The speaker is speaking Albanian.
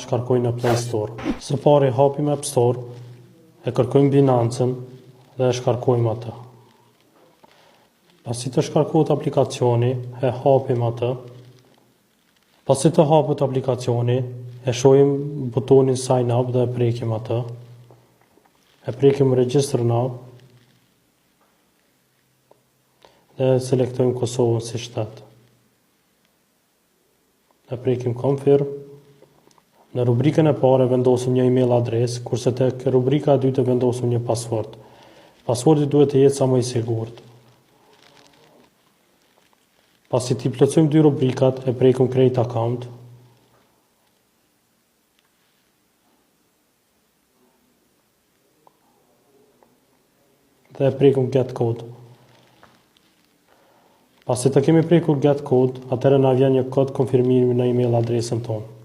shkarkojnë në Play Store. Së pari hapim App Store, e kërkojmë Binance-ën dhe e shkarkojmë atë. Pasi të shkarkohet aplikacioni, e hapim atë. Pasi të hapet aplikacioni, e shohim butonin Sign Up dhe e prekim atë. E prekim Register Now dhe selektojmë Kosovën si shtet. E prekim Confirm. Në rubrikën e parë vendosim një email adresë, kurse tek rubrika e dytë vendosim një pasword. Paswordi duhet të jetë sa më i sigurt. Pasi t'i plotësojmë dy rubrikat, e prekim Create Account. Dhe e prekim Get Code. Pasi të kemi prekur Get Code, atëherë na vjen një kod konfirmimi në email adresën tonë.